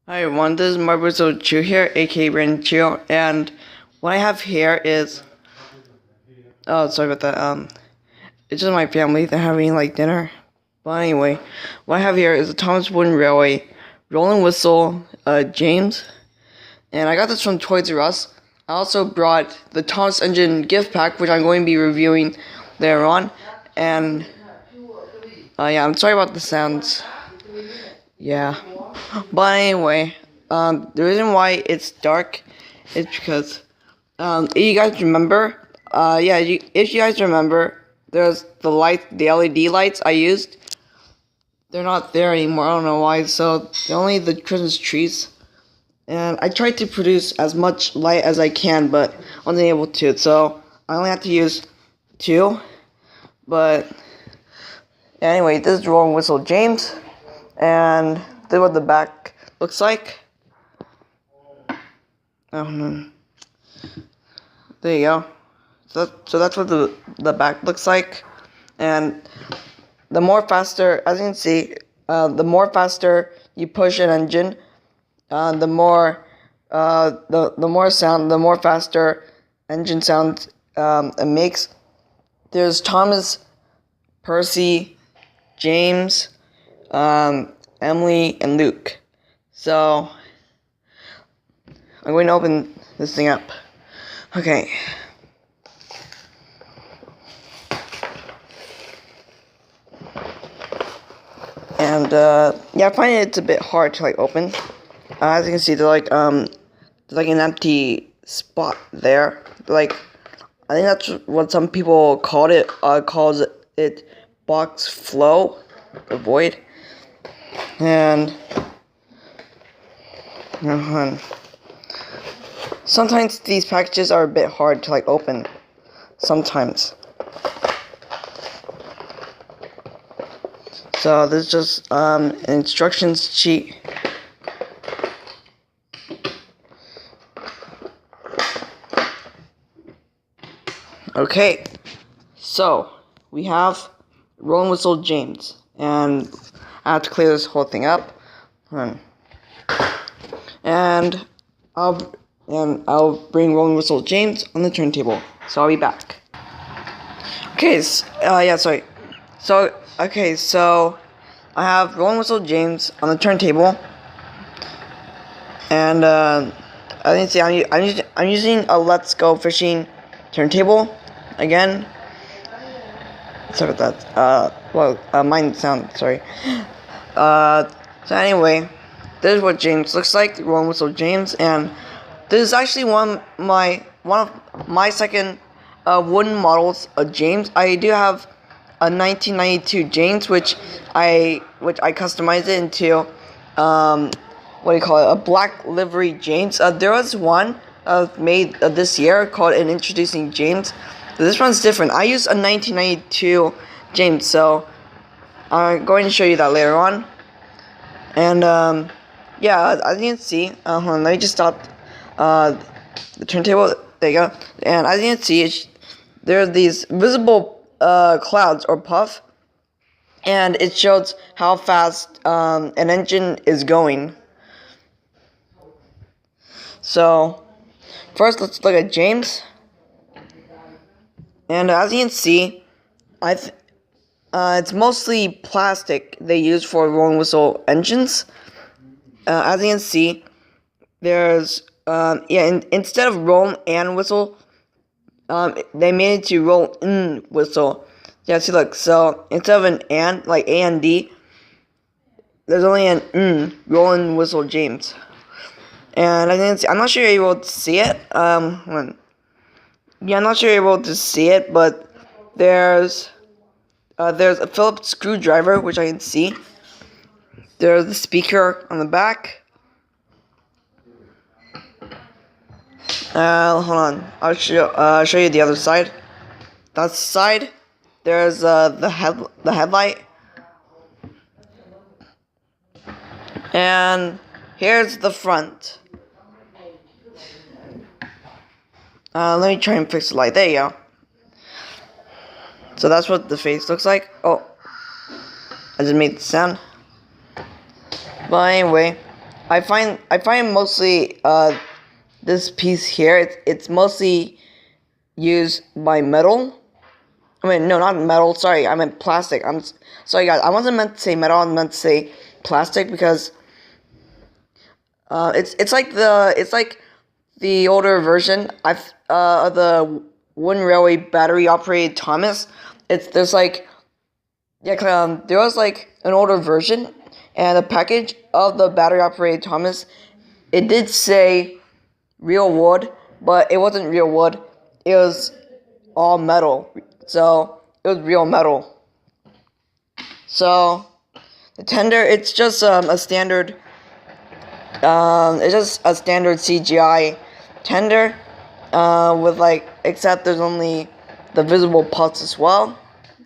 Hi everyone, this is Marbuzo Chu here, aka Brandon Chu, and what I have here is sorry about that. It's just my family. They're having like dinner. But anyway, what I have here is a Thomas Wooden Railway rolling whistle, James, and I got this from Toys R Us. I also brought the Thomas Engine gift pack, which I'm going to be reviewing later on, and yeah, I'm sorry about the sounds. Yeah. But anyway, the reason why it's dark is because, if you guys remember, if you guys remember, there's the LED lights I used. They're not there anymore. I don't know why. So they're only the Christmas trees, and I tried to produce as much light as I can, but I wasn't able to. So I only had to use two. But anyway, this is Rolling Whistle James, and this is what the back looks like. Oh no. There you go. So that's what the back looks like, and the more faster, as you can see, the more faster you push an engine, the more the more faster engine sound it makes. There's Thomas, Percy, James, Emily, and Luke. So I'm going to open this thing up. Okay. And yeah, I find it's a bit hard to like open. As you can see, there's like an empty spot there. Like, I think that's what some people called it. Calls it box flow, or void. And sometimes these packages are a bit hard to like open. Sometimes. So this is just an instructions sheet. Okay, so we have Rolling Whistle James, and I have to clear this whole thing up. And I'll bring Rolling Whistle James on the turntable. So I'll be back. Okay, yeah, sorry. So I have Rolling Whistle James on the turntable, and I think I'm using a Let's Go Fishing turntable again. Sorry about that. Mine sound sorry. So anyway, this is what James looks like, Rolling Whistle James, and this is actually one of my second wooden models of James. I do have a 1992 James, which I customized it into what do you call it? A black livery James. There was one made this year called an Introducing James. This one's different. I used a 1992 James, so I'm going to show you that later on. And yeah, as you can see, hold on, let me just stop the turntable. There you go. And as you can see, there are these visible clouds or puff, and it shows how fast an engine is going. So first, let's look at James. And as you can see, it's mostly plastic they use for rolling whistle engines. As you can see, there's instead of roll and whistle, they made it to roll in whistle. Yeah, see, look. So instead of an and, like A and D, there's only an rolling whistle James. And I'm not sure you're able to see it. Yeah, I'm not sure you're able to see it, but there's a Phillips screwdriver, which I can see. There's the speaker on the back. Hold on. I'll show you the other side. That's the side. There's the headlight. And here's the front. Let me try and fix the light. There you go. So that's what the face looks like. Oh, I just made the sound. But anyway, I find mostly this piece here. It's mostly used by metal. I mean, no, not metal. Sorry, I meant plastic. Sorry, guys. I wasn't meant to say metal. I meant to say plastic because it's like the older version. Of the Wooden Railway battery operated Thomas. There's like there was like an older version, and the package of the battery operated Thomas, it did say real wood, but it wasn't real wood. It was all metal. So it was real metal. So the tender, it's just a standard. It's just a standard CGI tender. With like, except there's only the visible pulse as well.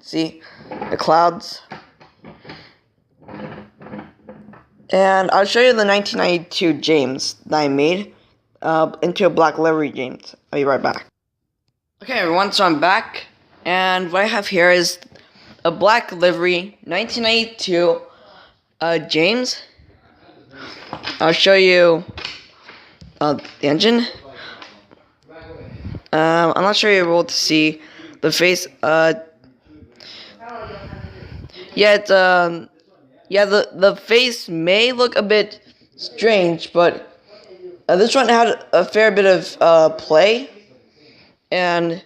See the clouds. And I'll show you the 1992 James that I made into a black livery James. I'll be right back. Okay, everyone, so I'm back, and what I have here is a black livery 1992 James. I'll show you the engine. I'm not sure you're able to see the face. The face may look a bit strange, but this one had a fair bit of play, and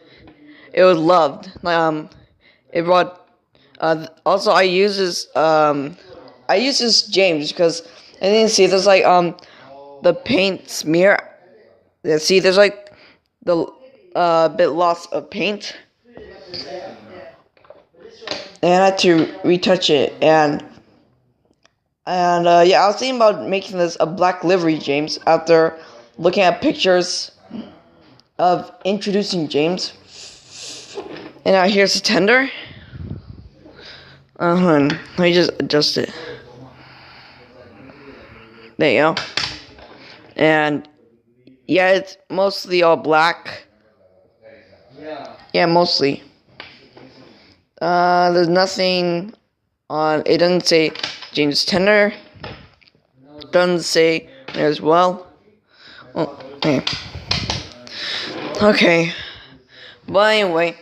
it was loved. It brought. Also, I use this James because I didn't see there's like the paint smear. Yeah, see, there's like the bit loss of paint, and I had to retouch it, and yeah, I was thinking about making this a black livery James after looking at pictures of introducing James. And now here's the tender. Hold on, let me just adjust it. There you go. And yeah, it's mostly all black. Yeah, mostly. There's nothing on. It doesn't say James Tender. Doesn't say there as well. Oh, okay. Okay. But anyway,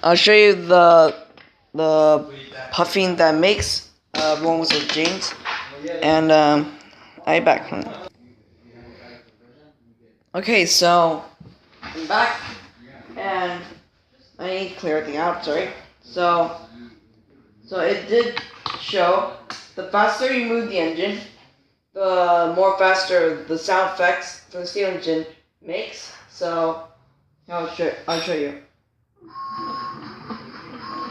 I'll show you the puffing that makes Rolling Whistle James, and I'll be back. Okay, so I'm back, and I need to clear everything out. Sorry. So it did show the faster you move the engine, the more faster the sound effects for the steel engine makes. So I'll show you.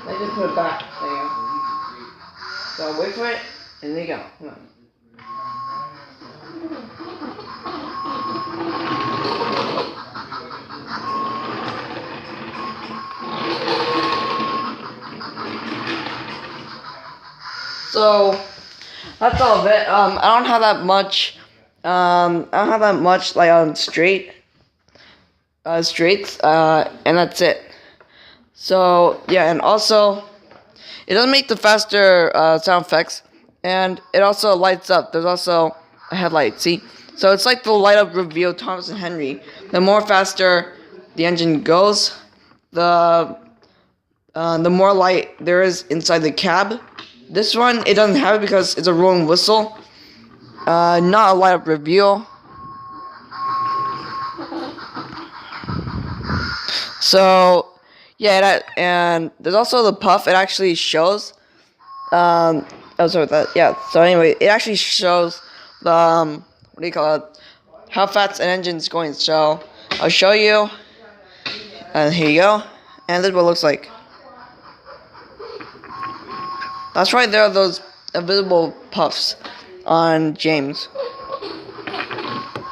I just put it back. There you go. So I'll wait for it, and there you go. Come on. So that's all of it. I don't have that much. Like on straights. And that's it. So yeah, and also it does make the faster sound effects, and it also lights up. There's also a headlight. See, so it's like the light up reveal Thomas and Henry. The more faster the engine goes, the more light there is inside the cab. This one, it doesn't have it because it's a rolling whistle, not a light up reveal. So yeah, and there's also the puff. It actually shows. Oh, sorry about that. Yeah. So anyway, it actually shows the what do you call it? How fast an engine's going. So I'll show you. And here you go. And this is what it looks like. That's right. There are those invisible puffs on James.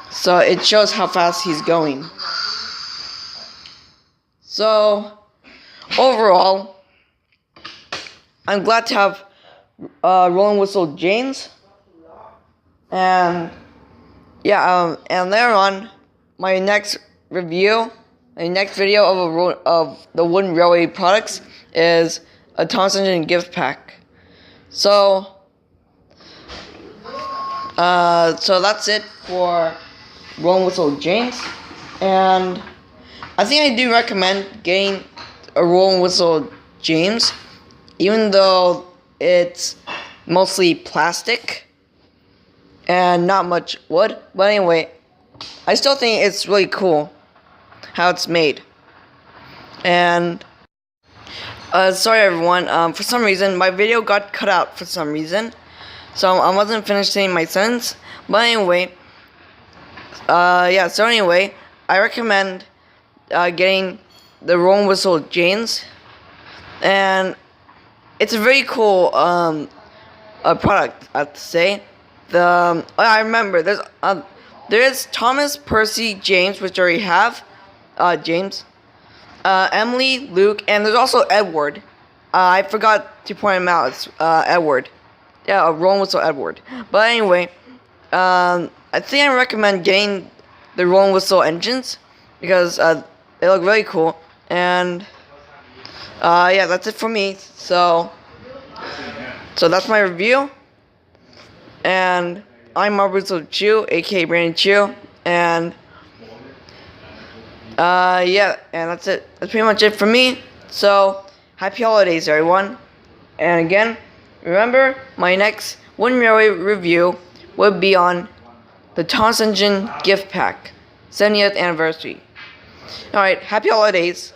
So it shows how fast he's going. So overall, I'm glad to have Rolling Whistle James, and yeah, and later on, my next video of the Wooden Railway products is a Thomas Engine gift pack. So So that's it for Rolling Whistle James, and I think I do recommend getting a Rolling Whistle James, even though it's mostly plastic and not much wood. But anyway, I still think it's really cool how it's made. And sorry everyone, for some reason my video got cut out for some reason, so I wasn't finishing my sentence. But anyway, yeah, so anyway, I recommend getting the Rolling Whistle James, and it's a very cool product, I have to say. I remember there's Thomas, Percy, James, which I already have, James, Emily, Luke, and there's also Edward. I forgot to point him out. It's Edward. Yeah, a Rolling Whistle Edward. But anyway, I think I recommend getting the Rolling Whistle engines because they look really cool. And yeah, that's it for me. So that's my review. And I'm Marbuzo Chew, aka Brandon Chew, and yeah, and that's it. That's pretty much it for me. So happy holidays, everyone. And again, remember my next Wooden Railway review would be on the Thomas Engine gift pack, 70th anniversary. Alright, happy holidays.